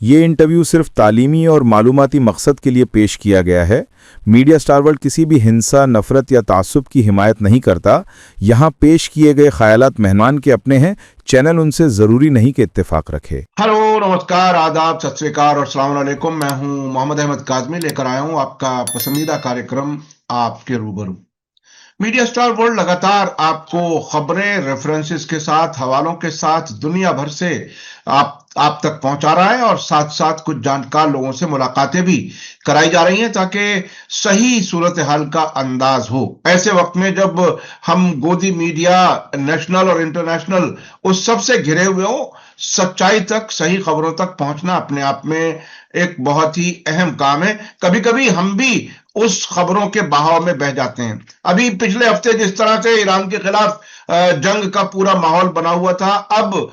ये इंटरव्यू सिर्फ तालीमी और मालूमाती मकसद के लिए पेश किया गया है। मीडिया स्टार वर्ल्ड किसी भी हिंसा, नफरत या तासुब की हिमायत नहीं करता। यहाँ पेश किए गए ख्यालात मेहमान के अपने हैं। चैनल उनसे ज़रूरी नहीं कि इत्तेफाक रखे। हेलो, नमस्कार, आदाब, सत श्री अकाल और अस्सलाम वालेकुम। मैं हूं मोहम्मद अहमद काज़मी, लेकर आया हूं आपका पसंदीदा कार्यक्रम आपके रूबरू। मीडिया स्टार वर्ल्ड लगातार आपको खबरें, रेफरेंसेस के साथ, हवालों के साथ दुनिया भर से आप तक पहुंचा रहा है और साथ साथ कुछ जानकार लोगों से मुलाकातें भी कराई जा रही हैं ताकि सही सूरत हाल का अंदाज हो। ऐसे वक्त में जब हम गोदी मीडिया, नेशनल और इंटरनेशनल, उस सब से घिरे हुए हो, सच्चाई तक, सही खबरों तक पहुंचना अपने आप में एक बहुत ही अहम काम है। कभी कभी हम भी उस खबरों के बहाव में बह जाते हैं। अभी पिछले हफ्ते जिस तरह से ईरान के खिलाफ जंग का पूरा माहौल बना हुआ था, अब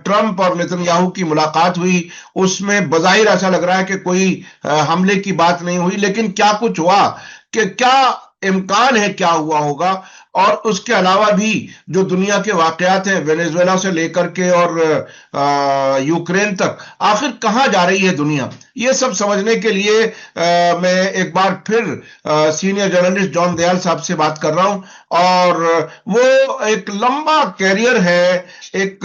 ट्रंप और नेतन्याहू की मुलाकात हुई, उसमें बज़ाहिर ऐसा लग रहा है कि कोई हमले की बात नहीं हुई, लेकिन क्या कुछ हुआ, कि क्या इम्कान है क्या हुआ होगा। और उसके अलावा भी जो दुनिया के वाकयात हैं, वेनेजुएला से लेकर के और यूक्रेन तक, आखिर कहां जा रही है दुनिया, ये सब समझने के लिए मैं एक बार फिर सीनियर जर्नलिस्ट जॉन दयाल साहब से बात कर रहा हूं। और वो एक लंबा कैरियर है, एक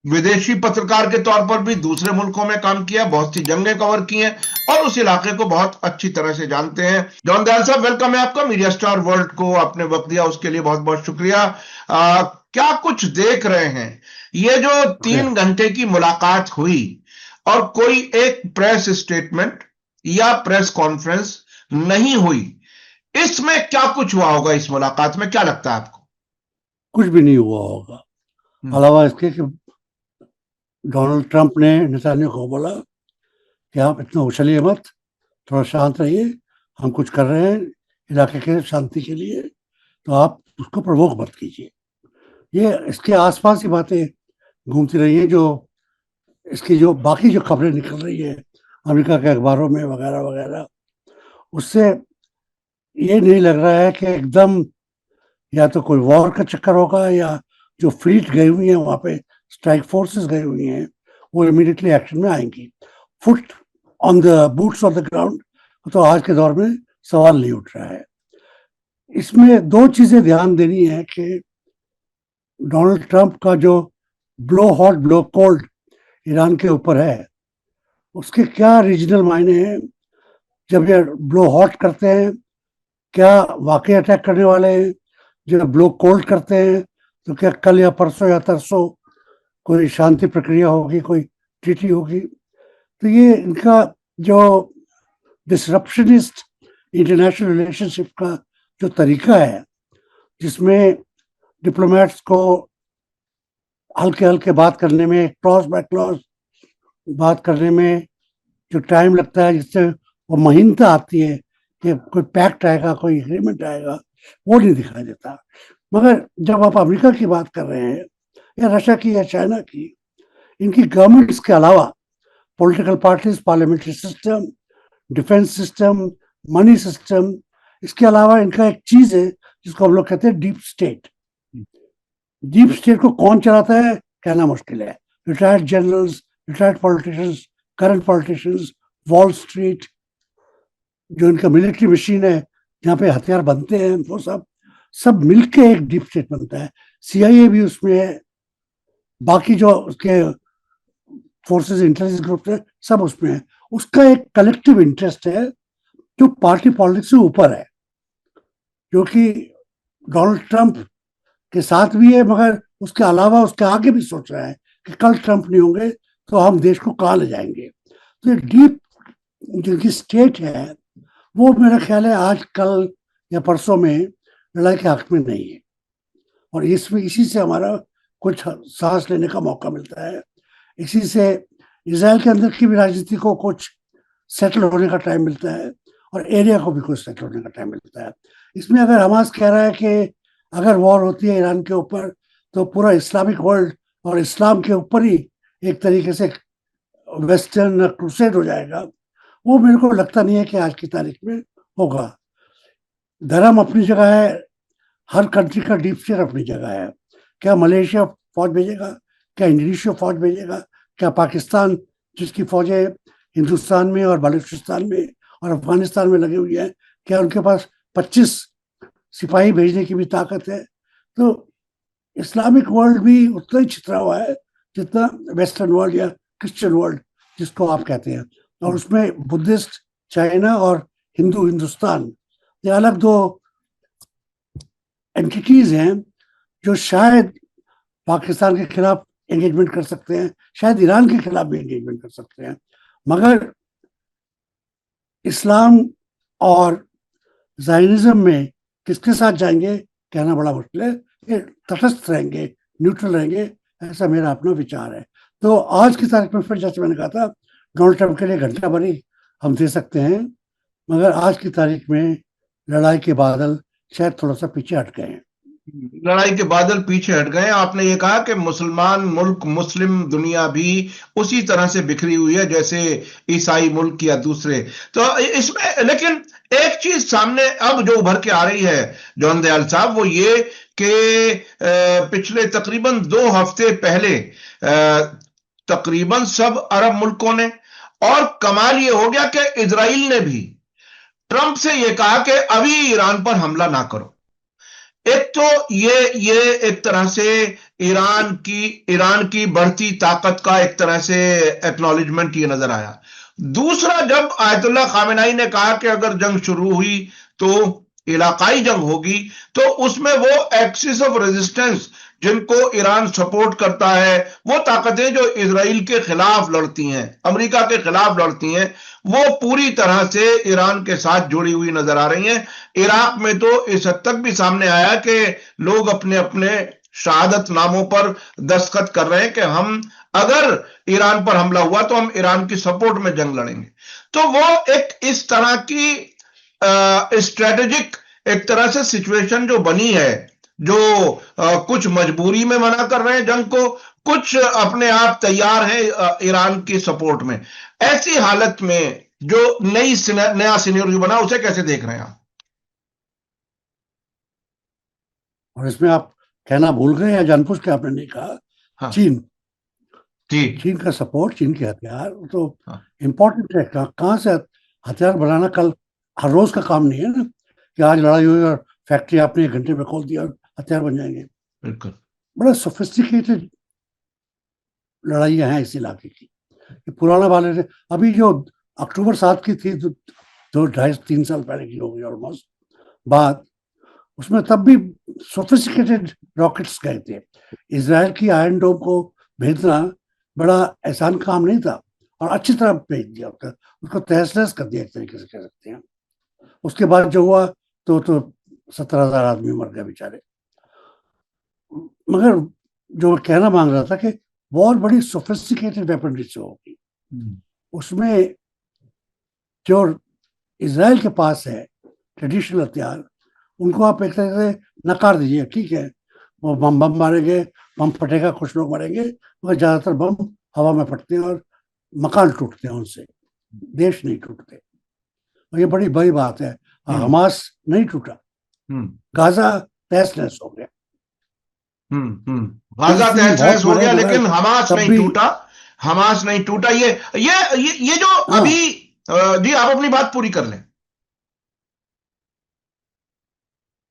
विदेशी पत्रकार के तौर पर भी दूसरे मुल्कों में काम किया, बहुत सी जंगें कवर की हैं और उस इलाके को बहुत अच्छी तरह से जानते हैं। जॉन दयाल साहब, वेलकम है आपका मीडिया स्टार वर्ल्ड को। आपने वक्त दिया उसके लिए बहुत बहुत शुक्रिया। क्या कुछ देख रहे हैं, ये जो 3 घंटे की मुलाकात हुई और कोई एक प्रेस स्टेटमेंट या प्रेस कॉन्फ्रेंस नहीं हुई, इसमें क्या कुछ हुआ होगा? इस मुलाकात में क्या लगता है आपको? कुछ भी नहीं हुआ होगा, अलावा इसके कि डोनाल्ड ट्रंप ने नेतन्याहू को बोला कि आप इतना उछलिए मत, थोड़ा शांत रहिए, हम कुछ कर रहे हैं इलाके के शांति के लिए, तो आप उसको प्रवोक मत कीजिए। ये इसके आसपास की बातें घूमती रही हैं, जो इसकी जो बाकी जो खबरें निकल रही है अमेरिका के अखबारों में वगैरह वगैरह, उससे ये नहीं लग रहा है कि एकदम या तो कोई वॉर का चक्कर होगा, या जो फ्लीट गई हुई है वहाँ पे, स्ट्राइक फोर्सेस गई हुई हैं, वो इमीडिएटली एक्शन में आएंगी। Foot on the boots on the ground तो आज के दौर में सवाल नहीं उठ रहा है। इसमें दो चीजें ध्यान देनी है कि डोनाल्ड ट्रंप का जो blow hot blow cold Iran के ऊपर है, उसके क्या रीजनल मायने हैं। जब ये ब्लो हॉट करते हैं, क्या वाकई अटैक करने वाले हैं? जब ब्लो कोल्ड करते हैं, तो क्या कल या परसों या तरसों कोई शांति प्रक्रिया होगी, कोई ट्रीटी होगी? तो ये इनका जो डिसरप्शनिस्ट इंटरनेशनल रिलेशनशिप का जो तरीका है, जिसमें डिप्लोमेट्स को हल्के हल्के बात करने में, क्लॉज बाय क्लॉज बात करने में जो टाइम लगता है, जिससे वो महीनता आती है कि कोई पैक्ट आएगा, कोई एग्रीमेंट आएगा, वो नहीं दिखाई देता। मगर जब आप अमेरिका की बात कर रहे हैं, या रशिया की या चाइना की, इनकी गवर्नमेंट्स के अलावा political parties, parliamentary system, defence system, money system, इसके अलावा इनका एक चीज है जिसको हम लोग कहते हैं डीप स्टेट। डीप स्टेट को कौन चलाता है कहना मुश्किल है। Retired generals, retired politicians, current politicians, wall street, जो इनका मिलिट्री मशीन है जहाँ पे हथियार बनते हैं, वो सब मिलके एक डीप स्टेट बनता है। CIA भी उसमें है, बाकी जो उसके फोर्सेस, इंटेलिजेंस ग्रुप है, सब उसमें है। उसका एक कलेक्टिव इंटरेस्ट है जो पार्टी पॉलिटिक्स से ऊपर है, जो कि डोनाल्ड ट्रंप के साथ भी है, मगर उसके अलावा उसके आगे भी सोच रहा है कि कल ट्रंप नहीं होंगे तो हम देश को कहाँ ले जाएंगे। तो ये डीप जिनकी स्टेट है, वो मेरा ख्याल है आज कल या परसों में लड़ाई के हक में नहीं है, और इसमें इसी से हमारा कुछ सांस लेने का मौका मिलता है। इसी से इजराइल के अंदर की भी राजनीति को कुछ सेटल होने का टाइम मिलता है, और एरिया को भी कुछ सेटल होने का टाइम मिलता है। इसमें अगर हमास कह रहा है कि अगर वॉर होती है ईरान के ऊपर, तो पूरा इस्लामिक वर्ल्ड और इस्लाम के ऊपर ही एक तरीके से वेस्टर्न क्रूसेड हो जाएगा, वो मेरे को लगता नहीं है कि आज की तारीख में होगा। धर्म अपनी जगह है, हर कंट्री का डीप स्टेट अपनी जगह है। क्या मलेशिया फौज भेजेगा? क्या इंडोनेशिया फौज भेजेगा? क्या पाकिस्तान जिसकी फौजें हिंदुस्तान में और बलूचिस्तान में और अफगानिस्तान में लगी हुई है, क्या उनके पास 25 सिपाही भेजने की भी ताकत है? तो इस्लामिक वर्ल्ड भी उतना ही छितरा हुआ है जितना वेस्टर्न वर्ल्ड या क्रिश्चियन वर्ल्ड जिसको आप कहते हैं, और उसमें बुद्धिस्ट चाइना और हिंदू हिंदुस्तान, ये अलग दो एंटिटीज हैं जो शायद पाकिस्तान के खिलाफ एंगेजमेंट कर सकते हैं, शायद ईरान के खिलाफ भी एंगेजमेंट कर सकते हैं, मगर इस्लाम और ज़ायनिज़्म में किसके साथ जाएंगे कहना बड़ा मुश्किल है। ये तटस्थ रहेंगे, न्यूट्रल रहेंगे, ऐसा मेरा अपना विचार है। तो आज की तारीख में फिर जैसे मैंने कहा था, डोनाल्ड ट्रंप के लिए घंटा भरी हम दे सकते हैं, मगर आज की तारीख में लड़ाई के बादल शायद थोड़ा सा पीछे हट गए हैं। लड़ाई के बादल पीछे हट गए। आपने ये कहा कि मुसलमान मुल्क, मुस्लिम दुनिया भी उसी तरह से बिखरी हुई है जैसे ईसाई मुल्क या दूसरे। तो इसमें लेकिन एक चीज सामने अब जो उभर के आ रही है जॉन दयाल साहब, वो ये कि पिछले तकरीबन 2 हफ्ते पहले तकरीबन सब अरब मुल्कों ने, और कमाल ये हो गया कि इजराइल ने भी ट्रंप से ये कहा कि अभी ईरान पर हमला ना करो। एक तो ये एक तरह से ईरान की बढ़ती ताकत का एक तरह से एक्नॉलेजमेंट ये नजर आया। दूसरा, जब आयतुल्लाह खामेनाई ने कहा कि अगर जंग शुरू हुई तो इलाकाई जंग होगी, तो उसमें वो एक्सिस ऑफ रेजिस्टेंस जिनको ईरान सपोर्ट करता है, वो ताकतें जो इजराइल के खिलाफ लड़ती हैं, अमेरिका के खिलाफ लड़ती हैं, वो पूरी तरह से ईरान के साथ जुड़ी हुई नजर आ रही हैं। इराक में तो इस हद तक भी सामने आया कि लोग अपने अपने शहादत नामों पर दस्तखत कर रहे हैं कि हम अगर ईरान पर हमला हुआ तो हम ईरान की सपोर्ट में जंग लड़ेंगे। तो वो एक इस तरह की स्ट्रेटेजिक एक तरह से सिचुएशन जो बनी है, जो कुछ मजबूरी में मना कर रहे हैं जंग को, कुछ अपने आप तैयार हैं ईरान की सपोर्ट में। ऐसी हालत में जो नया सिनेरियो बना, उसे कैसे देख रहे हैं आप? और इसमें आप कहना भूल गए या जानबूझ के आपने नहीं कहा, हाँ, चीन जी, चीन का सपोर्ट, चीन के हथियार तो हाँ, इम्पोर्टेंट है। कहाँ से हथियार बनाना कल हर रोज का काम नहीं है ना कि आज लड़ाई हुई और फैक्ट्री आपने 1 घंटे में खोल दिया और हथियार बन जाएंगे। बिल्कुल। बड़ा सोफिस्टिकेटेड लड़ाइयाँ हैं इस इलाके की। ये पुराना वाले ने अभी जो अक्टूबर 7 की थी, 2-2.5-3 साल पहले की होगी ऑलमोस्ट बात, उसमें तब भी सोफिस्टिकेटेड रॉकेट्स गए थे। इजराइल की आयरन डोम को भेजना बड़ा आसान काम नहीं था, और अच्छी तरह भेज दिया उसको तहस नहस कर दिया, एक तरीके से कह सकते हैं। उसके बाद जो हुआ तो 17,000 आदमी मर गए बेचारे। मगर जो मैं कहना मांग रहा था कि बहुत बड़ी सोफिस्टिकेटेड वेपनरी से होगी, उसमें जो इजराइल के पास है ट्रेडिशनल हथियार, उनको आप एक तरह से नकार दीजिए, ठीक है वो बम मारेंगे, बम फटेगा, कुछ लोग मरेंगे, मगर ज्यादातर बम हवा में फटते हैं और मकान टूटते हैं, उनसे देश नहीं टूटते। और ये बड़ी बड़ी बात है। हमास नहीं टूटा, गाजा तहस नहस हो गया। गाजा तहस नहस हो गया, लेकिन हमास नहीं टूटा। हमास नहीं टूटा। ये जो अभी जी, आप अपनी बात पूरी कर लें।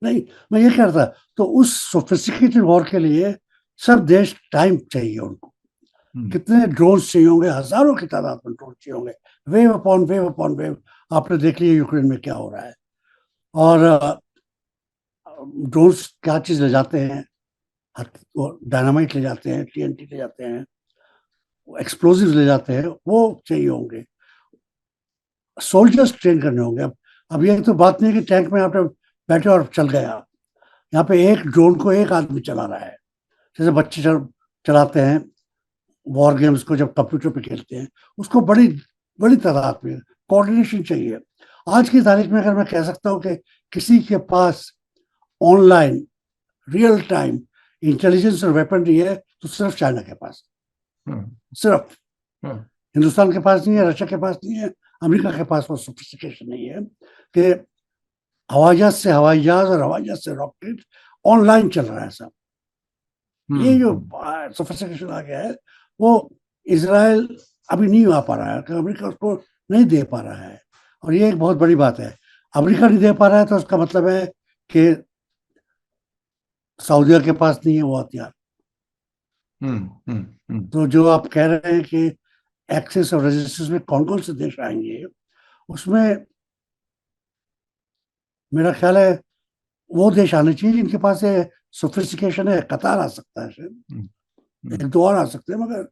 नहीं, मैं ये कह रहा था, तो उस सोफिस्टिकेटेड वॉर के लिए सब देश टाइम चाहिए उनको। कितने ड्रोन्स चाहिए होंगे, हजारों की तादाद में ड्रोन चाहिए होंगे, wave upon wave upon wave. आपने देख लिया यूक्रेन में क्या हो रहा है। और ड्रोन्स क्या चीज ले जाते हैं, डायनामाइट ले जाते हैं, TNT ले जाते हैं, एक्सप्लोजिव ले जाते हैं, वो चाहिए होंगे। सोल्जर्स ट्रेन करने होंगे। अब ये तो बात नहीं है कि टैंक में आप बैठे और चल गया। यहाँ पे एक ड्रोन को एक आदमी चला रहा है, जैसे बच्चे चलाते हैं वॉर गेम्स को जब कंप्यूटर पे खेलते हैं, उसको बड़ी बड़ी तादाद में कोऑर्डिनेशन चाहिए। आज की तारीख में अगर मैं कह सकता हूँ कि किसी के पास ऑनलाइन रियल टाइम इंटेलिजेंस और वेपनरी है तो सिर्फ चाइना के पास, सिर्फ। हिंदुस्तान के पास नहीं है, रशिया के पास नहीं है, अमेरिका के पास वो सोफिस्टिकेशन नहीं है कि हवाई जहाज से हवाई जहाज और हवाई जहाज से रॉकेट ऑनलाइन चल रहा है सब। ये जो सोफिस्टिकेशन आ गया है, वो इजराइल अभी नहीं आ पा रहा है, कि अमेरिका उसको नहीं दे पा रहा है, और ये एक बहुत बड़ी बात है। अमेरिका नहीं दे पा रहा है तो उसका मतलब है कि सऊदीया के पास नहीं है वो हथियार। तो जो आप कह रहे हैं कि एक्सेस और रेजिस्टेंस में कौन कौन से देश आएंगे, उसमें मेरा ख्याल है वो देश आने चाहिए जिनके पास सोफिस्टिकेशन है। कतार आ सकता है शायद, एक दो और आ सकते हैं, मगर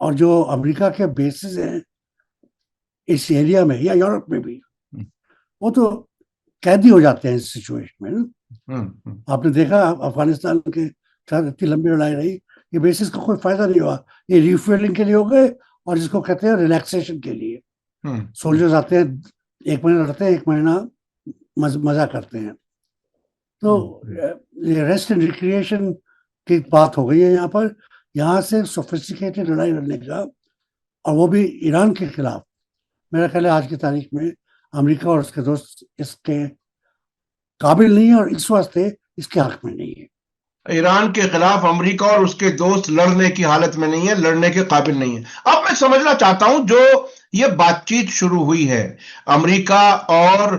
और जो अमेरिका के बेसिस हैं इस एरिया में या यूरोप में भी, वो तो कैदी हो जाते हैं इस सिचुएशन में ना। आपने देखा अफगानिस्तान के साथ इतनी लंबी लड़ाई रही, ये बेसिस का कोई फायदा नहीं हुआ। ये रिफ्यूलिंग के लिए हो गए, और जिसको कहते हैं रिलैक्सेशन के लिए। सोल्जर्स आते हैं, एक महीना रहते हैं, एक महीना मजा करते हैं। तो ये रेस्ट एंड रिक्रिएशन की बात हो गई है यहाँ पर। यहाँ से सोफिस्टिकेटेड लड़ाई लड़ने का, और वो भी ईरान के खिलाफ, मेरा ख्याल है आज की तारीख में अमेरिका और उसके दोस्त इसके काबिल नहीं है, और इस वास्ते इसके हक में नहीं है। ईरान के खिलाफ अमेरिका और उसके दोस्त लड़ने की हालत में नहीं है, लड़ने के काबिल नहीं है। अब मैं समझना चाहता हूं, जो ये बातचीत शुरू हुई है अमेरिका और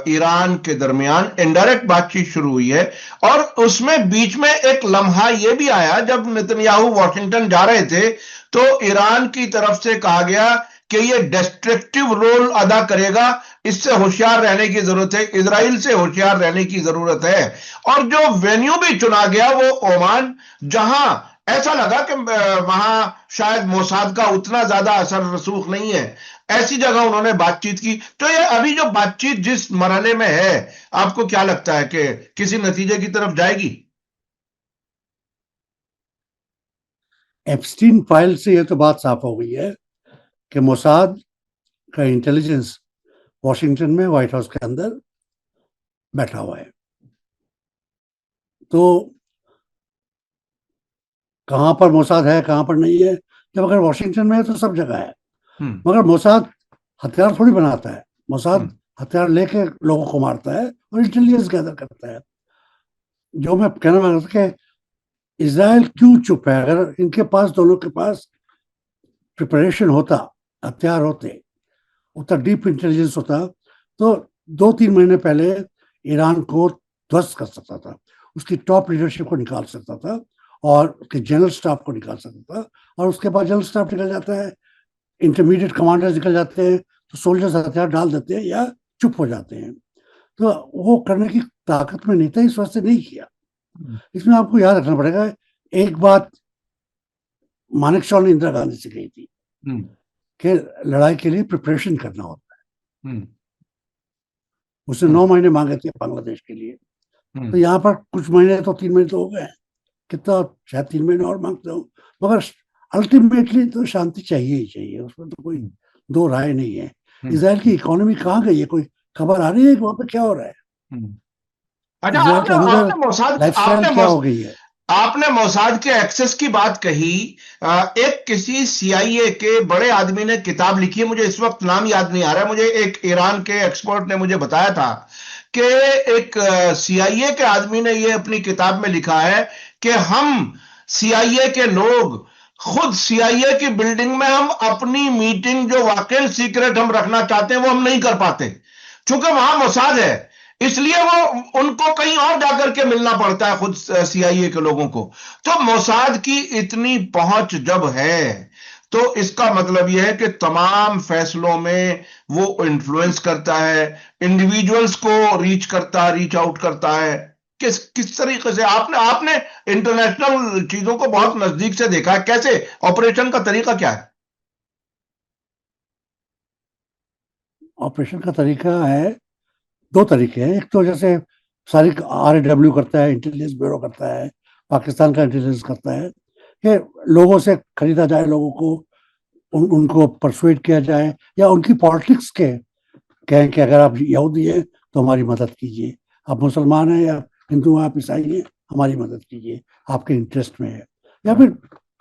ईरान के दरमियान, इनडायरेक्ट बातचीत शुरू हुई है, और उसमें बीच में एक लम्हा यह भी आया जब नेतन्याहू वॉशिंगटन जा रहे थे, तो ईरान की तरफ से कहा गया कि ये डिस्ट्रक्टिव रोल अदा करेगा, इससे होशियार रहने की जरूरत है, इजराइल से होशियार रहने की जरूरत है। और जो वेन्यू भी चुना गया वो ओमान, जहां ऐसा लगा कि वहां शायद मोसाद का उतना ज्यादा असर रसूख नहीं है, ऐसी जगह उन्होंने बातचीत की। तो ये अभी जो बातचीत जिस मरहले में है, आपको क्या लगता है कि किसी नतीजे की तरफ जाएगी? एप्स्टीन फाइल से ये तो बात साफ हो गई है कि मोसाद का इंटेलिजेंस वॉशिंगटन में व्हाइट हाउस के अंदर बैठा हुआ है। तो कहां पर मोसाद है, कहां पर नहीं है, जब अगर वॉशिंगटन में है तो सब जगह है। मगर मोसाद हथियार थोड़ी बनाता है, मोसाद हथियार लेके लोगों को मारता है और इंटेलिजेंस गैदर करता है। जो मैं कहना चाह रहा था कि इजराइल क्यों चुप है? अगर इनके पास, दोनों के पास प्रिपरेशन होता, हथियार होते, उतना डीप इंटेलिजेंस होता, तो 2-3 महीने पहले ईरान को ध्वस्त कर सकता था, उसकी टॉप लीडरशिप को निकाल सकता था, और उसके जनरल स्टाफ को निकाल सकता था। और उसके बाद जनरल स्टाफ निकल जाता है, इंटरमीडिएट कमांडर्स निकल जाते हैं, तो सोल्जर्स हथियार डाल देते हैं या चुप हो जाते हैं। तो वो करने की ताकत में नहीं था, इस वास्ते नहीं किया। इसमें आपको याद रखना पड़ेगा, एक बात मानेकशॉ ने इंदिरा गांधी से कही थी कि लड़ाई के लिए प्रिपरेशन करना होता है। उसने 9 महीने मांगे थे बांग्लादेश के लिए, तो यहाँ पर कुछ महीने, तो 3 महीने तो हो गए, कितना शायद 3 महीने और मांगते हो, मगर अल्टीमेटली तो शांति चाहिए ही चाहिए, उसमें तो कोई दो राय नहीं है। इजराइल की इकोनॉमी कहाँ गई है? कोई खबर आ रही है कि वहां पे क्या हो रहा है? अच्छा, इजराइल के अंदर लाइफस्टाइल क्या हो गई है? आपने मोसाद के एक्सेस की बात कही। एक किसी सीआईए के बड़े आदमी ने किताब लिखी है, मुझे इस वक्त नाम याद नहीं आ रहा है, मुझे एक ईरान के एक्सपर्ट ने मुझे बताया था कि एक सीआईए के आदमी ने ये अपनी किताब में लिखा है कि हम सीआईए के लोग खुद सीआईए की बिल्डिंग में हम अपनी मीटिंग जो वाकई सीक्रेट हम रखना चाहते हैं वो हम नहीं कर पाते, क्योंकि वहां मोसाद है, इसलिए वो उनको कहीं और जाकर के मिलना पड़ता है खुद सीआईए के लोगों को। तो मोसाद की इतनी पहुंच जब है, तो इसका मतलब यह है कि तमाम फैसलों में वो इन्फ्लुएंस करता है, इंडिविजुअल्स को रीच करता है, रीच आउट करता है। किस तरीके से आपने इंटरनेशनल चीजों को बहुत नजदीक से देखा है, कैसे ऑपरेशन का तरीका क्या है? ऑपरेशन का तरीका है, 2 तरीके हैं। एक तो जैसे सारी RAW करता है, इंटेलिजेंस ब्यूरो करता है, पाकिस्तान का इंटेलिजेंस करता है कि लोगों से खरीदा जाए, लोगों को उनको परसुएट किया जाए, या उनकी पॉलिटिक्स के कहें कि अगर आप यहूदी हैं तो हमारी मदद कीजिए, आप मुसलमान हैं या हिंदू हैं, आप ईसाई हैं, हमारी मदद कीजिए, आपके इंटरेस्ट में है। या फिर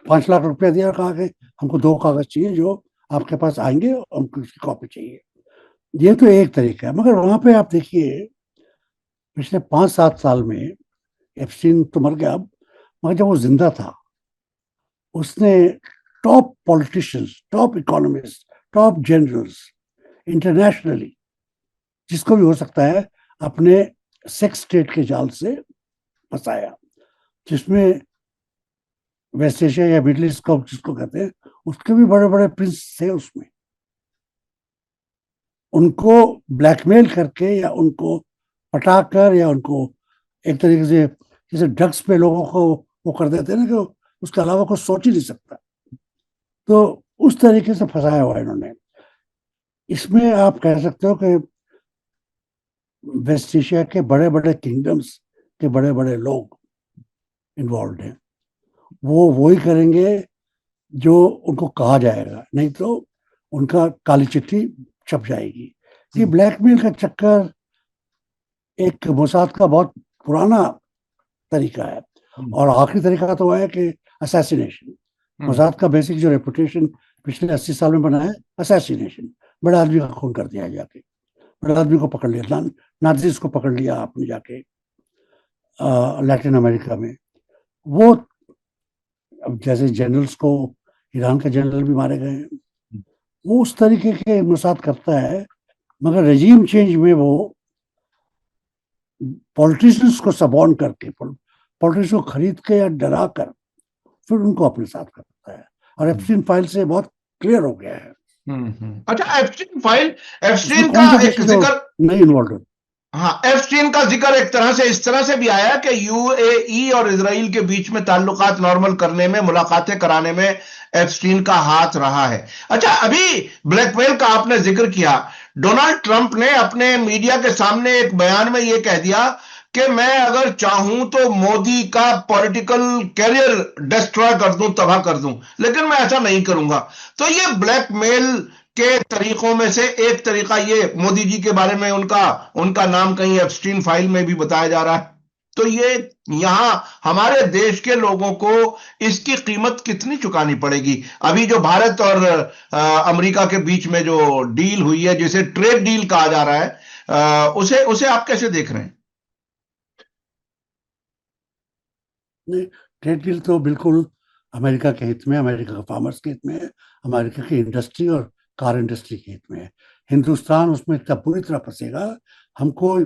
5 लाख रुपया दिया, कहा कि हमको 2 कागज चाहिए जो आपके पास आएंगे, हमको उसकी कॉपी चाहिए। ये तो एक तरीका है। मगर वहां पे आप देखिए, पिछले 5-7 साल में एप्स्टीन तो मर गया अब, मगर जब वो जिंदा था उसने top politicians, top economist, top generals internationally, जिसको भी हो सकता है, अपने सेक्स स्टेट के जाल से फंसाया, जिसमें वेस्ट एशिया या मिडिल ईस्ट को जिसको कहते हैं, उसके भी बड़े बड़े प्रिंस थे उसमें। उनको ब्लैकमेल करके या उनको पटाकर या उनको एक तरीके से जैसे ड्रग्स पे लोगों को वो कर देते हैं ना, कि उसके अलावा कुछ सोच ही नहीं सकता, तो उस तरीके से फंसाया हुआ इन्होंने। इसमें आप कह सकते हो कि वेस्ट एशिया के बड़े बड़े किंगडम्स के बड़े बड़े लोग इन्वॉल्व हैं। वो वही करेंगे जो उनको कहा जाएगा, नहीं तो उनका काली चिट्ठी छप जाएगी। ये ब्लैकमेल का चक्कर एक मोसाद का बहुत पुराना तरीका है, और आखिरी तरीका तो है कि असैसिनेशन। मोसाद का बेसिक जो रेपुटेशन पिछले 80 साल में बना है, असैसिनेशन, बड़े आदमी का खून कर दिया जाके, बड़े आदमी को पकड़ लिया, नाजीज को पकड़ लिया आपने जाके लैटिन अमेरिका में। वो अब जैसे जनरल्स को, ईरान के जनरल भी मारे गए हैं, वो उस तरीके के मोसाद करता है, मगर रजीम चेंज में वो पॉलिटिशियंस को सबॉर्न करके, पॉलिटिशियंस को खरीद के या डरा कर फिर उनको अपने साथ करता है। और एप्स्टीन फाइल से बहुत क्लियर हो गया है। अच्छा, एप्स्टीन फाइल, एप्स्टीन कौन का सा एक जिक्र नहीं इन्वॉल्व। हाँ, एप्स्टीन का जिक्र एक तरह से इस तरह से भी आया कि यूएई और इजराइल के बीच में ताल्लुकात नॉर्मल करने में, मुलाकातें कराने में एप्स्टीन का हाथ रहा है। अच्छा, अभी ब्लैकमेल का आपने जिक्र किया, डोनाल्ड ट्रंप ने अपने मीडिया के सामने एक बयान में यह कह दिया कि मैं अगर चाहूं तो मोदी का पॉलिटिकल कैरियर डिस्ट्रॉय कर दूं, तबाह कर दूं, लेकिन मैं ऐसा नहीं करूंगा। तो ये ब्लैकमेल के तरीकों में से एक तरीका, ये मोदी जी के बारे में उनका नाम कहीं एप्स्टीन फाइल में भी बताया जा रहा है। तो ये यहां हमारे देश के लोगों को इसकी कीमत कितनी चुकानी पड़ेगी? अभी जो भारत और अमेरिका के बीच में जो डील हुई है, जिसे ट्रेड डील कहा जा रहा है, उसे आप कैसे देख रहे हैं? नहीं, ट्रेड डील तो बिल्कुल अमेरिका के हित में, अमेरिका के फार्मर्स के हित में है, अमेरिका की इंडस्ट्री और कार इंडस्ट्री के हित में है। हिंदुस्तान उसमें इतना पूरी तरह फंसेगा, हमको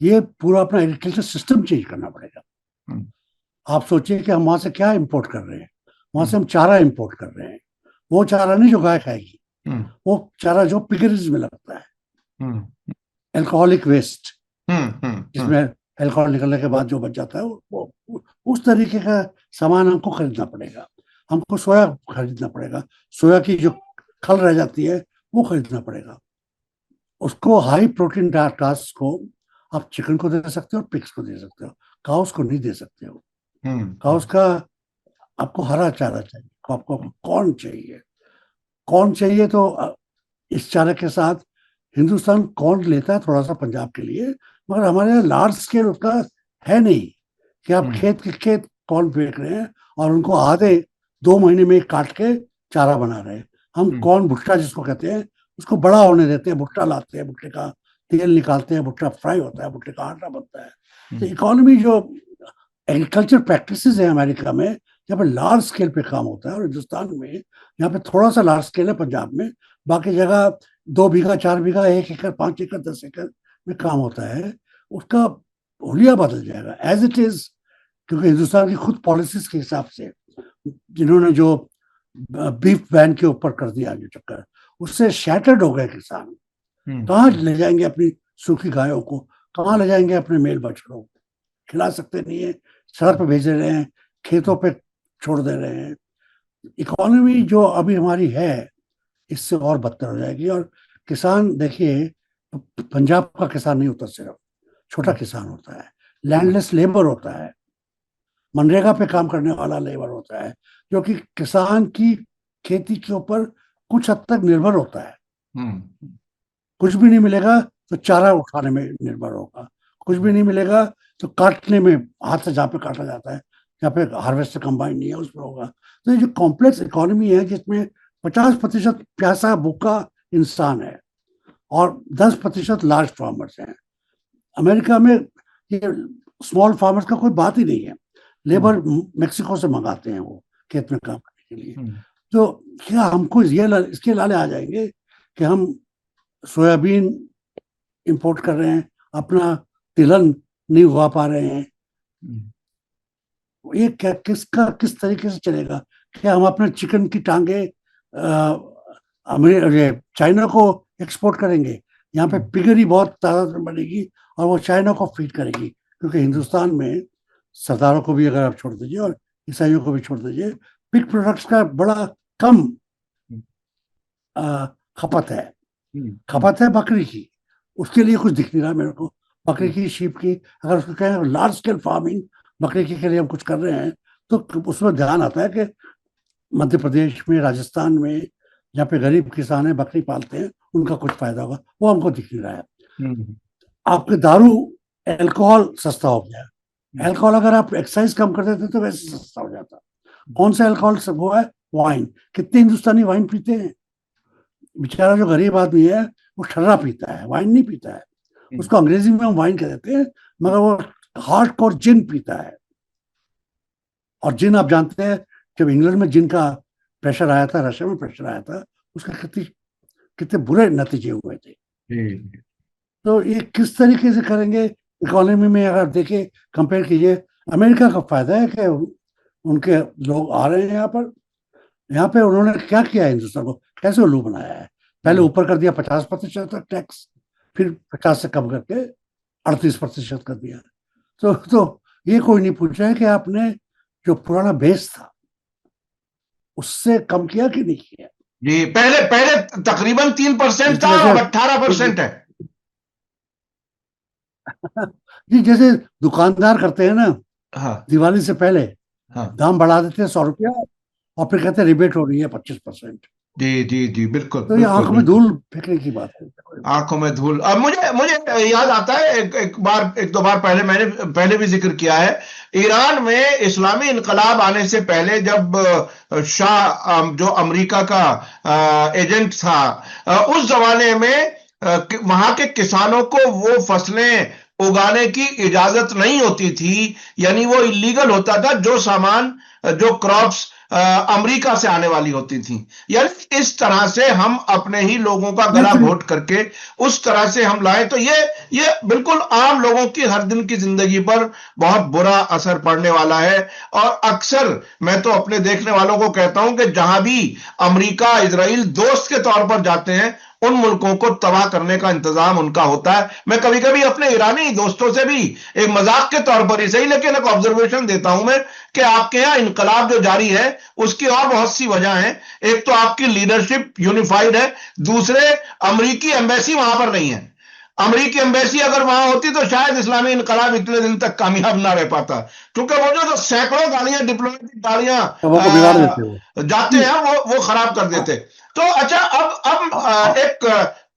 ये पूरा अपना एग्रीकल्चर सिस्टम चेंज करना पड़ेगा। आप सोचिए कि हम वहां से क्या इंपोर्ट कर रहे हैं, वहां से हम चारा इंपोर्ट कर रहे हैं। वो चारा नहीं जो गाय खाएगी, वो चारा जो पिगरीज में लगता है, एल्कोहलिक वेस्ट, जिसमें एल्कोहल निकलने के बाद जो बच जाता है, वो उस तरीके का सामान हमको खरीदना पड़ेगा। हमको सोया खरीदना पड़ेगा, सोया की जो खल रह जाती है वो खरीदना पड़ेगा। उसको हाई प्रोटीन टास्क को आप चिकन को दे सकते हो, पिग्स को दे सकते हो, काउस को नहीं दे सकते हो। काउस का आपको हरा चारा चाहिए, आपको कॉर्न चाहिए। कॉर्न चाहिए तो इस चारे के साथ हिंदुस्तान कॉर्न लेता है थोड़ा सा पंजाब के लिए, मगर हमारे यहाँ लार्ज स्केल उसका है नहीं कि आप खेत के खेत कॉर्न फेंक रहे हैं और उनको आधे 2 महीने में काट के चारा बना रहे हैं। हम कॉर्न भुट्टा जिसको कहते हैं उसको बड़ा होने देते हैं, भुट्टा लाते हैं, भुट्टे का तेल निकालते हैं, भुट्टा फ्राई होता है, भुट्टे का आटा बनता है। तो इकोनॉमी जो एग्रीकल्चर प्रैक्टिसेस है अमेरिका में, यहाँ पे लार्ज स्केल पे काम होता है, और हिंदुस्तान में यहाँ पे थोड़ा सा लार्ज स्केल है पंजाब में, बाकी जगह 2 बीघा 4 बीघा 1 एकड़ 5 एकड़ 10 एकड़ में काम होता है। उसका हुलिया बदल जाएगा एज इट इज, क्योंकि हिंदुस्तान की खुद पॉलिसीज के हिसाब से जिन्होंने जो बीफ बैन के ऊपर कर दिया जो चक्कर, उससे शैटर्ड हो गए किसान। कहाँ ले जाएंगे अपनी सूखी गायों को, कहाँ ले जाएंगे अपने मेल बछड़ों को? खिला सकते नहीं है, सड़क पे भेज रहे हैं, खेतों पे छोड़ दे रहे हैं। इकोनॉमी जो अभी हमारी है इससे और बदतर हो जाएगी। और किसान देखिए, पंजाब का किसान नहीं होता, सिर्फ छोटा किसान होता है, लैंडलेस लेबर होता है, मनरेगा पे काम करने वाला लेबर होता है, जो कि किसान की खेती के ऊपर कुछ हद तक निर्भर होता है। कुछ भी नहीं मिलेगा तो चारा उठाने में निर्भर होगा, कुछ भी नहीं मिलेगा तो काटने में, हाथ से जहाँ पे काटा जाता है, जहाँ पे हार्वेस्टर कंबाइन नहीं है उसमें होगा। तो ये जो कॉम्प्लेक्स इकोनॉमी है जिसमें 50% प्यासा भूखा इंसान है और 10% लार्ज फार्मर्स हैं। अमेरिका में ये स्मॉल फार्मर्स का कोई बात ही नहीं है, लेबर मेक्सिको से मंगाते हैं, वो खेत में काम करने के लिए। तो क्या हमको इसके लाले आ जाएंगे कि हम सोयाबीन इंपोर्ट कर रहे हैं, अपना तिलहन नहीं उगा पा रहे हैं? ये क्या किस तरीके से चलेगा? क्या हम अपने चिकन की टांगे चाइना को एक्सपोर्ट करेंगे? यहाँ पे पिगरी बहुत तादाद में बनेगी और वो चाइना को फीड करेगी, क्योंकि हिंदुस्तान में सरदारों को भी अगर आप छोड़ दीजिए और ईसाइयों को भी छोड़ दीजिए, पिग प्रोडक्ट्स का बड़ा कम खपत है बकरी की। उसके लिए कुछ दिख नहीं रहा मेरे को, बकरी की, शीप की। अगर उसको कहें लार्ज स्केल फार्मिंग बकरी के लिए हम कुछ कर रहे हैं, तो उसमें ध्यान आता है कि मध्य प्रदेश में, राजस्थान में, जहाँ पे गरीब किसान है बकरी पालते हैं, उनका कुछ फायदा होगा, वो हमको दिख नहीं रहा है। आपके दारू, अल्कोहल सस्ता हो गया। अल्कोहल अगर आप एक्साइज कम कर देते तो वैसे सस्ता हो जाता। कौन सा अल्कोहल सब वो है? वाइन। कितने हिंदुस्तानी वाइन पीते हैं? बेचारा जो गरीब आदमी है वो ठर्रा पीता है, वाइन नहीं पीता है। उसको अंग्रेजी में हम वाइन कह देते हैं, मगर वो हार्डकोर जिन पीता है। और जिन आप जानते हैं, जब इंग्लैंड में जिन का प्रेशर आया था, रशिया में प्रेशर आया था, उसका कितने बुरे नतीजे हुए थे। तो ये किस तरीके से करेंगे? इकोनॉमी में अगर देखिए, कंपेयर कीजिए, अमेरिका का फायदा है कि उनके लोग आ रहे हैं यहाँ पे उन्होंने क्या किया है हिंदुस्तान को, कैसे उल्लू बनाया है। पहले ऊपर कर दिया 50% तक टैक्स, फिर 50 से कम करके 38% कर दिया। तो ये कोई नहीं पूछ रहा है कि आपने जो पुराना बेस था उससे कम किया कि नहीं किया। जी, पहले तकरीबन 3% था, अब 18% है। जी, जैसे दुकानदार करते हैं ना, हाँ, दिवाली से पहले दाम बढ़ा देते हैं 100 रुपया और फिर कहते हैं रिबेट हो रही है 25%। जी, बिल्कुल। तो ये आंखों में धूल फेंकने की बात है, आंखों में धूल। अब मुझे याद एक दो बार पहले मैंने पहले भी जिक्र किया है, ईरान में इस्लामी इनकलाब आने से पहले जब शाह जो अमेरिका का एजेंट था, उस जमाने में वहां के किसानों को वो फसलें उगाने की इजाजत नहीं होती थी, यानी वो इलीगल होता था जो सामान, जो क्रॉप्स अमेरिका से आने वाली होती थी। यानी इस तरह से हम अपने ही लोगों का गला घोट करके उस तरह से हम लाए, तो ये बिल्कुल आम लोगों की हर दिन की जिंदगी पर बहुत बुरा असर पड़ने वाला है। और अक्सर मैं तो अपने देखने वालों को कहता हूं कि जहां भी अमेरिका, इजराइल दोस्त के तौर पर जाते हैं, उन मुल्कों को तबाह करने का इंतजाम उनका होता है। मैं कभी कभी अपने ईरानी दोस्तों से भी एक मजाक के तौर पर ही सही, लेकिन एक ऑब्जर्वेशन देता हूं मैं कि आपके यहां इनकलाब जो जारी है उसकी और बहुत सी वजह है। एक तो आपकी लीडरशिप यूनिफाइड है, दूसरे अमेरिकी एम्बेसी वहां पर नहीं है। अमेरिकी एम्बेसी अगर वहां होती तो शायद इस्लामी इनकलाब इतने दिन तक कामयाब ना रह पाता, क्योंकि वो जो सैकड़ों गाड़ियां, डिप्लोमेटिक गाड़ियां जाते हैं वो खराब कर देते। तो अच्छा, अब एक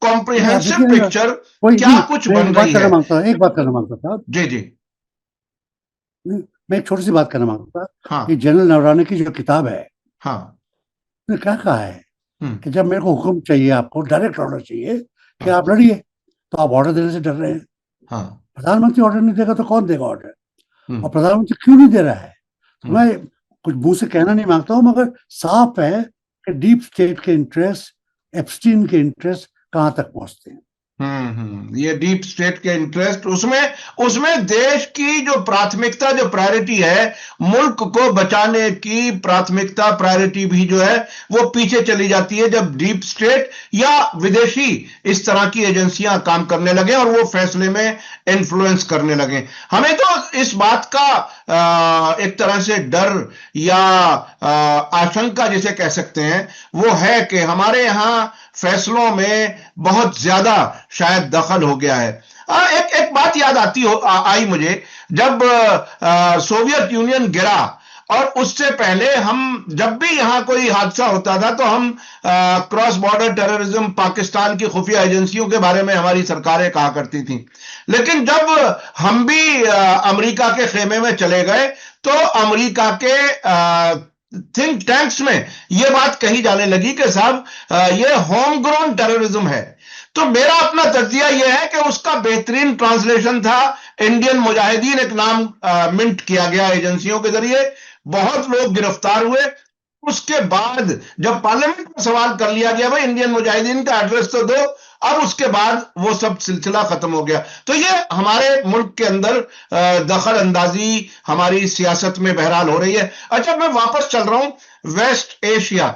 कॉम्प्रिहेंसिव पिक्चर क्या कुछ बन रही है। एक बात करना मांगता था। जी, मैं एक छोटी सी बात करना मांगता था। हाँ, कि जनरल नरवाने की जो किताब है, हाँ, उसने क्या कहा है कि जब मेरे को हुक्म चाहिए, आपको डायरेक्ट ऑर्डर चाहिए कि आप लड़िए, तो आप ऑर्डर देने से डर रहे हैं। हाँ, प्रधानमंत्री ऑर्डर नहीं देगा तो कौन देगा ऑर्डर? और प्रधानमंत्री क्यों नहीं दे रहा है? तो मैं कुछ मुंह से कहना नहीं मांगता हूं, मगर साफ है कि डीप स्टेट के इंटरेस्ट, एप्स्टीन के इंटरेस्ट कहां तक पहुंचते हैं। ये डीप स्टेट के इंटरेस्ट, उसमें देश की जो प्राथमिकता, जो प्रायोरिटी है, मुल्क को बचाने की प्राथमिकता, प्रायोरिटी भी जो है वो पीछे चली जाती है जब डीप स्टेट या विदेशी इस तरह की एजेंसियां काम करने लगे और वो फैसले में इन्फ्लुएंस करने लगे। हमें तो इस बात का एक तरह से डर या आशंका जिसे कह सकते हैं वो है कि हमारे यहां फैसलों में बहुत ज्यादा शायद दखल हो गया है। एक बात याद आई मुझे, जब सोवियत यूनियन गिरा और उससे पहले हम जब भी यहां कोई हादसा होता था तो हम क्रॉस बॉर्डर टेररिज्म, पाकिस्तान की खुफिया एजेंसियों के बारे में हमारी सरकारें कहा करती थी। लेकिन जब हम भी अमेरिका के खेमे में चले गए तो अमेरिका के थिंक टैंक्स में यह बात कही जाने लगी कि साहब यह होम ग्रोन टेररिज्म है। तो मेरा अपना तज्जिया यह है कि उसका बेहतरीन ट्रांसलेशन था इंडियन मुजाहिदीन, एक नाम मिंट किया गया एजेंसियों के जरिए, बहुत लोग गिरफ्तार हुए। उसके बाद जब पार्लियामेंट में सवाल कर लिया गया भाई इंडियन मुजाहिदीन का एड्रेस तो दो, अब उसके बाद वो सब सिलसिला खत्म हो गया। तो ये हमारे मुल्क के अंदर दखल अंदाजी हमारी सियासत में बहरहाल हो रही है। अच्छा, मैं वापस चल रहा हूं वेस्ट एशिया।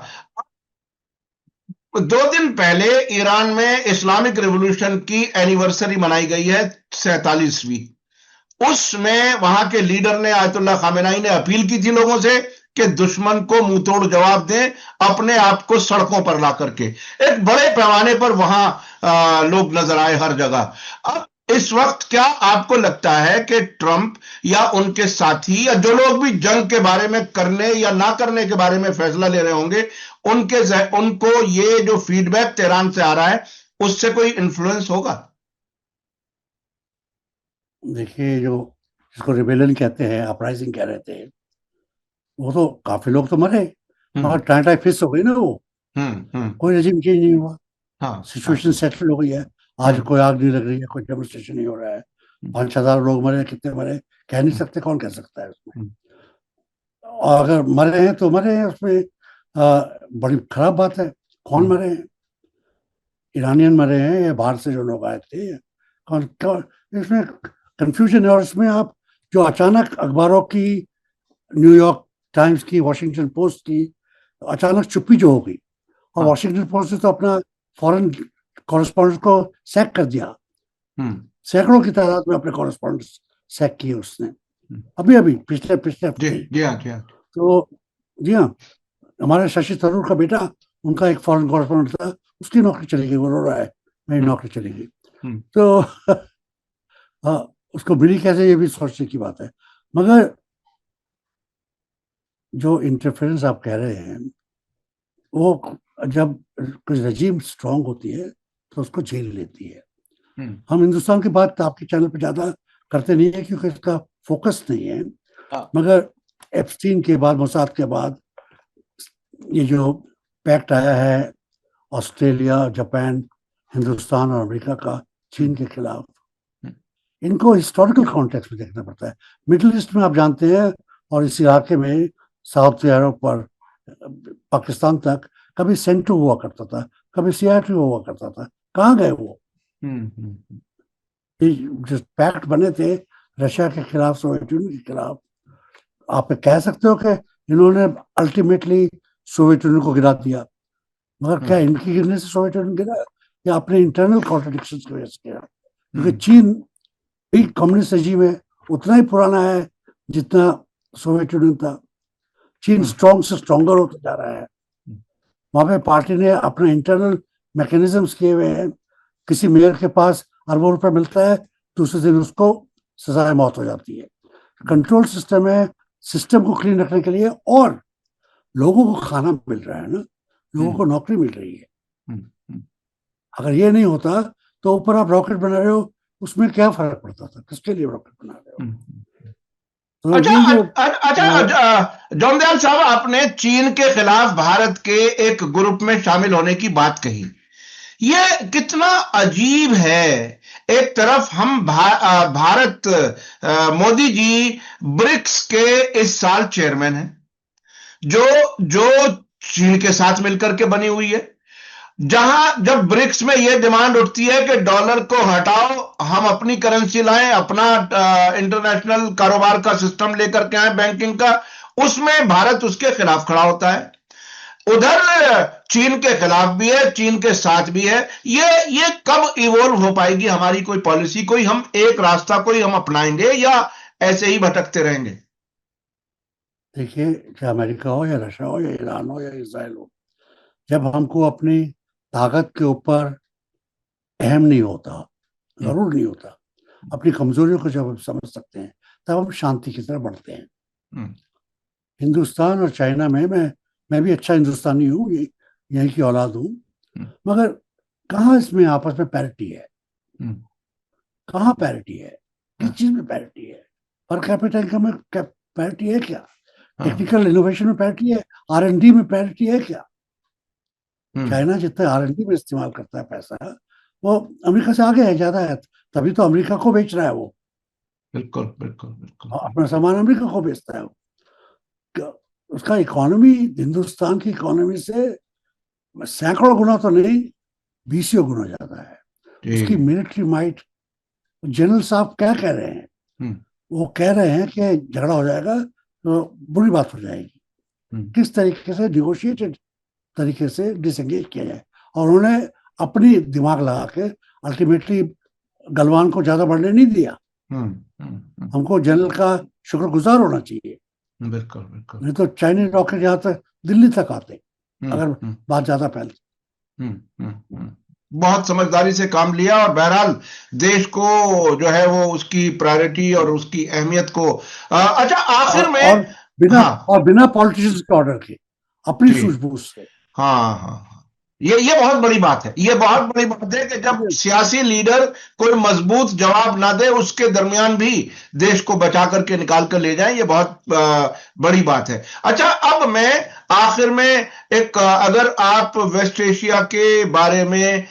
2 दिन पहले ईरान में इस्लामिक रिवॉल्यूशन की एनिवर्सरी मनाई गई है, 47वीं। उसमें वहां के लीडर ने, आयतुल्लाह खामेनाई ने अपील की थी लोगों से कि दुश्मन को मुंहतोड़ जवाब दें, अपने आप को सड़कों पर ला करके। एक बड़े पैमाने पर वहां लोग नजर आए हर जगह। अब इस वक्त क्या आपको लगता है कि ट्रंप या उनके साथी या जो लोग भी जंग के बारे में करने या ना करने के बारे में फैसला ले रहे होंगे, उनको ये जो फीडबैक तेहरान से आ रहा है उससे कोई इन्फ्लुएंस होगा? देखिए, जो जिसको रिबेलियन कहते हैं, अपराइजिंग कह रहे थे, वो तो काफी लोग तो मरे, मगर टाटा फिक्स हो गई ना वो। कोई रेजिम चेंज नहीं हुआ, हाँ, सिचुएशन सेटल हो गई है। आज कोई आग नहीं लग रही है, कोई डेमोन्स्ट्रेशन नहीं हो रहा है। 5,000 लोग मरे, कितने मरे कह नहीं सकते, कौन कह सकता है उसमें। और अगर मरे हैं तो मरे हैं, उसमें बड़ी खराब बात है। कौन मरे हैं? ईरानियन मरे हैं या बाहर से जो लोग आए थे? कौन कौन इसमें कंफ्यूजन है। और इसमें आप जो अचानक अखबारों की, न्यूयॉर्क टाइम्स की, वॉशिंगटन पोस्ट की अचानक चुप्पी जो हो गई, और वॉशिंगटन पोस्ट ने तो अपना फॉरेन कॉरेस्पॉन्डेंट को सैक कर दिया। सैकड़ों की तादाद में अपने कॉरेस्पॉन्डेंट सैक किए उसने, अभी अभी पिछले हफ्ते। तो जी हाँ, हमारे शशि थरूर का बेटा, उनका एक फॉरेन कॉरेस्पॉन्डेंट था, उसकी नौकरी चली गई। वो रो रहा है, मेरी नौकरी चली गई। तो हाँ, उसको मिली कैसे, ये भी सोचने की बात है। मगर जो इंटरफेरेंस आप कह रहे हैं, वो जब कोई रजीम स्ट्रांग होती है तो उसको झेल लेती है। हम हिंदुस्तान की बात आपके चैनल पे ज्यादा करते नहीं है क्योंकि इसका फोकस नहीं है। मगर एप्स्टीन के बाद, मोसाद के बाद, ये जो पैक्ट आया है ऑस्ट्रेलिया, जापान, हिंदुस्तान और अमेरिका का चीन के खिलाफ, इनको हिस्टोरिकल कॉन्टेक्स्ट में देखना पड़ता है। मिडिल ईस्ट में आप जानते हैं, और इस इलाके में साउथ यूरोप पर पाकिस्तान तक कभी सेंटू हुआ करता था, कभी सियाटू हुआ करता था। कहाँ गए वो? जो पैक्ट बने थे रशिया के खिलाफ, सोवियत यूनियन के खिलाफ, आप कह सकते हो कि इन्होंने अल्टीमेटली सोवियत यूनियन को गिरा दिया। मगर क्या इनकी गिरने से सोवियत यूनियन गिरा, या अपने इंटरनल कॉन्ट्रडिक्शंस की वजह से गिरा? क्योंकि चीन भी कम्युनिस्ट रजीम है, उतना ही पुराना है जितना सोवियत यूनियन था। चीन स्ट्रॉन्ग से स्ट्रॉन्गर होता जा रहा है। वहां पे पार्टी ने अपने इंटरनल मैकेनिज्म्स किए हुए हैं। किसी मेयर के पास अरबों रुपए मिलता है, दूसरे दिन उसको सजाए मौत हो जाती है। कंट्रोल सिस्टम है, सिस्टम को क्लीन रखने के लिए, और लोगों को खाना मिल रहा है ना, लोगों को नौकरी मिल रही है। अगर ये नहीं होता तो ऊपर आप रॉकेट बना रहे हो, उसमें क्या फर्क पड़ता था? किसके लिए रॉकेट बना रहे हो? तो अच्छा, जौनदयाल साहब, आपने चीन के खिलाफ भारत के एक ग्रुप में शामिल होने की बात कही। ये कितना अजीब है। एक तरफ हम भारत, मोदी जी ब्रिक्स के इस साल चेयरमैन हैं, जो चीन के साथ मिलकर के बनी हुई है। जहां जब ब्रिक्स में यह डिमांड उठती है कि डॉलर को हटाओ, हम अपनी करेंसी लाएं, अपना इंटरनेशनल कारोबार का सिस्टम लेकर के आए, बैंकिंग का, उसमें भारत उसके खिलाफ खड़ा होता है। उधर चीन के खिलाफ भी है, चीन के साथ भी है। ये कब इवोल्व हो पाएगी हमारी कोई पॉलिसी? कोई हम एक रास्ता कोई हम अपनाएंगे या ऐसे ही भटकते रहेंगे? देखिए, चाहे अमेरिका हो या रशिया हो या ईरान हो या इसराइल हो, जब हमको अपनी ताकत के ऊपर अहम नहीं होता, जरूर नहीं होता, अपनी कमजोरियों को जब हम समझ सकते हैं, तब हम शांति की तरफ बढ़ते हैं। हिंदुस्तान और चाइना में मैं भी अच्छा हिंदुस्तानी हूँ, यहीं की औलाद हूँ, मगर कहाँ इसमें आपस में पैरिटी है? कहाँ पैरिटी है? किस चीज में पैरिटी है? पर कैपिटा इनकम में पैरिटी है क्या? टेक्निकल इनोवेशन में पैरिटी है? R&D में पैरिटी है क्या? चाइना जितना R&D में इस्तेमाल करता है पैसा, वो अमेरिका से आगे है, ज्यादा है। तभी तो अमेरिका को बेच रहा है वो। बिल्कुल बिल्कुल बिल्कुल। अपना सामान अमेरिका को बेचता है वो। उसका इकोनॉमी हिंदुस्तान की इकोनॉमी से सैकड़ों गुना तो नहीं, बीसियों गुना ज्यादा है। उसकी मिलिट्री माइट, जनरल साहब क्या कह रहे हैं, हम्म, वो कह रहे हैं कि झगड़ा हो जाएगा तो बुरी बात हो जाएगी, किस तरीके से निगोशिएटेड तरीके से डिसएंगेज किया जाए। और उन्होंने अपनी दिमाग लगा के अल्टीमेटली गलवान को ज्यादा बढ़ने नहीं दिया। हमको जनरल का शुक्रगुजार होना चाहिए, बिल्कुल बिल्कुल। नहीं तो चाइनीज रॉकेट यहाँ तक दिल्ली तक आते अगर हम्म, बात ज्यादा फैलती। बहुत समझदारी से काम लिया और बहरहाल देश को जो है वो उसकी प्रायोरिटी और उसकी अहमियत को अच्छा आखिर में। और बिना हाँ बिना पॉलिटिशियंस के ऑर्डर के, अपनी जी, सूझबूझ से। हाँ हाँ हाँ, ये बहुत बड़ी बात है, ये बहुत बड़ी बात है कि जब सियासी लीडर कोई मजबूत जवाब ना दे उसके दरमियान भी देश को बचा करके निकाल कर ले जाए, ये बहुत बड़ी बात है। अच्छा अब मैं आखिर में एक अगर आप वेस्ट एशिया के बारे में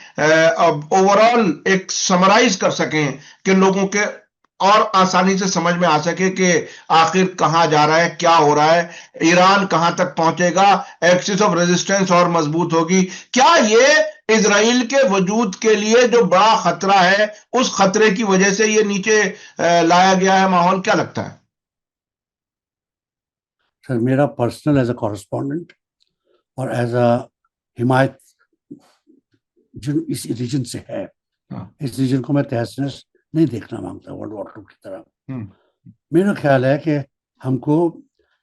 ओवरऑल एक समराइज कर सकें कि लोगों के और आसानी से समझ में आ सके कि आखिर कहां जा रहा है, क्या हो रहा है, ईरान कहां तक पहुंचेगा, एक्सिस ऑफ रेजिस्टेंस और मजबूत होगी, क्या ये इजराइल के वजूद के लिए जो बड़ा खतरा है उस खतरे की वजह से ये नीचे लाया गया है माहौल, क्या लगता है? सर मेरा पर्सनल एज अ कॉरेस्पॉन्डेंट और एज अ हिमायत जो इस रीजन से है, इस रीजन को मैं तहस नहस नहीं देखना मांगता वर्ल्ड वॉर 2 की तरह। मेरा ख्याल है कि हमको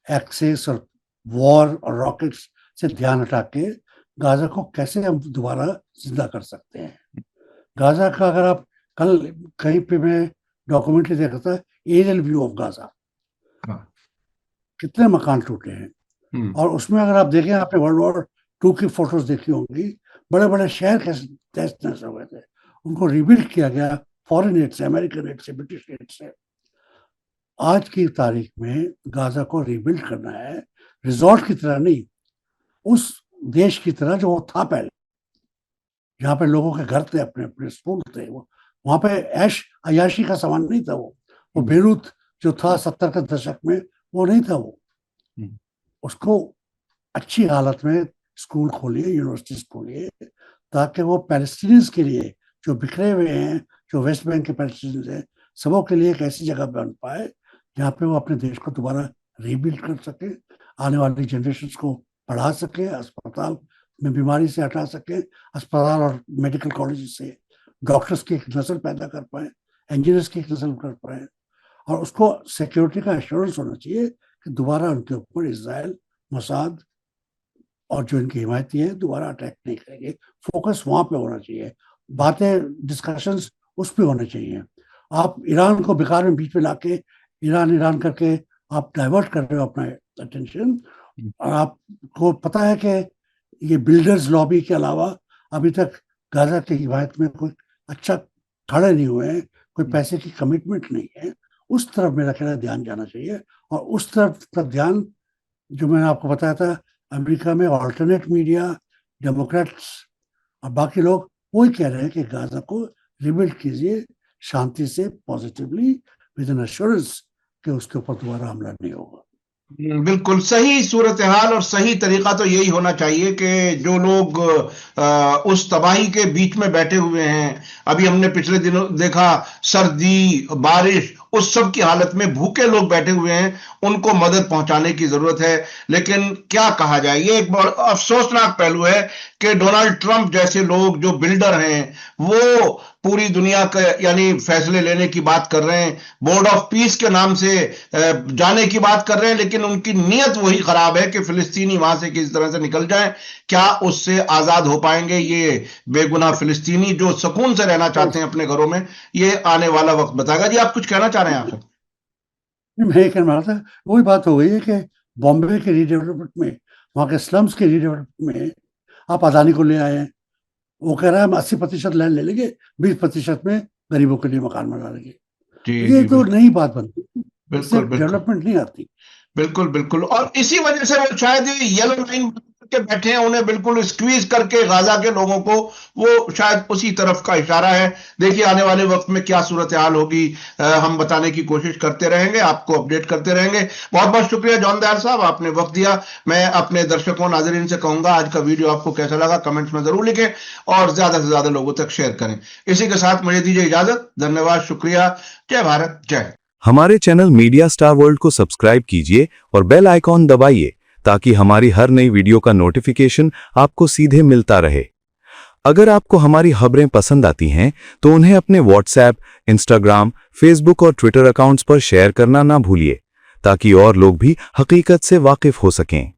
एक्सेस और वॉर और रॉकेट्स से ध्यान हटा के गाजा को कैसे हम दोबारा जिंदा कर सकते हैं। गाजा का अगर आप कल कहीं पे मैं डॉक्यूमेंट्री देख रहा था, एरियल व्यू ऑफ गाजा, कितने मकान टूटे हैं। और उसमें अगर आप देखें, आपने वर्ल्ड वॉर 2 की फोटोज देखी होंगी, बड़े बड़े शहर कैसे तहस नहस हो गए थे, उनको रिबिल्ड किया गया फॉरेन एड से, अमेरिकन एड से, ब्रिटिश एड से। आज की तारीख में गाजा को रिबिल्ड करना है, रिजॉर्ट की तरह नहीं, उस देश की तरह जो वो था पहले, जहाँ पे लोगों के घर थे, अपने अपने स्कूल थे, वो वहां पे ऐश अयाशी का सामान नहीं था। वो बेरूत जो था 70 के दशक में, वो नहीं था। वो उसको अच्छी हालत में स्कूल खोलिए, यूनिवर्सिटीज खोलिए, ताकि वो पैलेस्टीनियंस के लिए जो बिखरे हुए हैं, जो वेस्ट बैंक के पैलेस्टीनियंस हैं, सबों के लिए एक ऐसी जगह बन पाए जहाँ पे वो अपने देश को दोबारा रीबिल्ड कर सके, आने वाली जनरेशन को पढ़ा सके, अस्पताल में बीमारी से हटा सके, अस्पताल और मेडिकल कॉलेज से डॉक्टर्स की एक नस्ल पैदा कर पाए, इंजीनियर्स की एक नस्ल कर पाए। और उसको सिक्योरिटी का एश्योरेंस होना चाहिए कि दोबारा उनके ऊपर इसराइल, मोसाद और जो इनकी हिमायती है दोबारा अटैक नहीं करेंगे। फोकस वहां पे होना चाहिए, बातें डिस्कशंस उस पर होने चाहिए। आप ईरान को बेकार में बीच में लाके ईरान ईरान करके आप डाइवर्ट कर रहे हो अपना अटेंशन। और आपको पता है कि ये बिल्डर्स लॉबी के अलावा अभी तक गाजा की हिमायत में कोई अच्छा खड़े नहीं हुए हैं, कोई पैसे की कमिटमेंट नहीं है। उस तरफ मेरा ख्याल ध्यान जाना चाहिए। और उस तरफ का ध्यान, जो मैंने आपको बताया था, अमेरिका में ऑल्टरनेट मीडिया, डेमोक्रेट्स और बाकी लोग वही कह रहे हैं कि गाजा को रिबिल्ड कीजिए शांति से, पॉजिटिवली, विद एन एश्योरेंस कि उसके ऊपर दोबारा हमला नहीं होगा। बिल्कुल सही सूरत हाल और सही तरीका तो यही होना चाहिए कि जो लोग उस तबाही के बीच में बैठे हुए हैं, अभी हमने पिछले दिनों देखा सर्दी बारिश उस सब की हालत में भूखे लोग बैठे हुए हैं, उनको मदद पहुंचाने की जरूरत है। लेकिन क्या कहा जाए, ये एक बहुत अफसोसनाक पहलू है कि डोनाल्ड ट्रंप जैसे लोग जो बिल्डर हैं वो पूरी दुनिया के यानी फैसले लेने की बात कर रहे हैं, बोर्ड ऑफ पीस के नाम से जाने की बात कर रहे हैं, लेकिन उनकी नीयत वही खराब है कि फिलिस्तीनी वहां से किसी तरह से निकल जाएं। क्या उससे आजाद हो पाएंगे ये बेगुनाह फिलिस्तीनी जो सुकून से रहना चाहते हैं अपने घरों में? ये आने वाला वक्त बताएगा। जी आप कुछ कहना चाह रहे हैं आखिर? मैं कहना रहा था, वही बात हो गई है कि बॉम्बे के रीडेवलपमेंट में, वहां के स्लम्स के रीडेवलपमेंट में आप अदानी को ले आए हैं। वो कह रहा है हम 80% लैंड ले लेंगे, 20% में गरीबों के लिए मकान बना लेंगे। ये तो नई बात बनती, इससे डेवलपमेंट नहीं आती। बिल्कुल बिल्कुल। और इसी वजह से वो शायद ये येलो लाइन के बैठे हैं उन्हें बिल्कुल स्क्वीज करके गाजा के लोगों को, वो शायद उसी तरफ का इशारा है। देखिए आने वाले वक्त में क्या सूरत हाल होगी, हम बताने की कोशिश करते रहेंगे, आपको अपडेट करते रहेंगे। बहुत बहुत शुक्रिया जॉन दयाल साहब, आपने वक्त दिया। मैं अपने दर्शकों नाजरीन से कहूंगा आज का वीडियो आपको कैसा लगा कमेंट्स में जरूर लिखें और ज्यादा से ज्यादा लोगों तक शेयर करें। इसी के साथ मुझे दीजिए इजाजत। धन्यवाद, शुक्रिया। जय भारत, जय हिंद। हमारे चैनल मीडिया स्टार वर्ल्ड को सब्सक्राइब कीजिए और बेल आइकॉन दबाइए ताकि हमारी हर नई वीडियो का नोटिफिकेशन आपको सीधे मिलता रहे। अगर आपको हमारी खबरें पसंद आती हैं तो उन्हें अपने व्हाट्सएप, इंस्टाग्राम, फेसबुक और ट्विटर अकाउंट्स पर शेयर करना ना भूलिए ताकि और लोग भी हकीकत से वाकिफ हो सकें।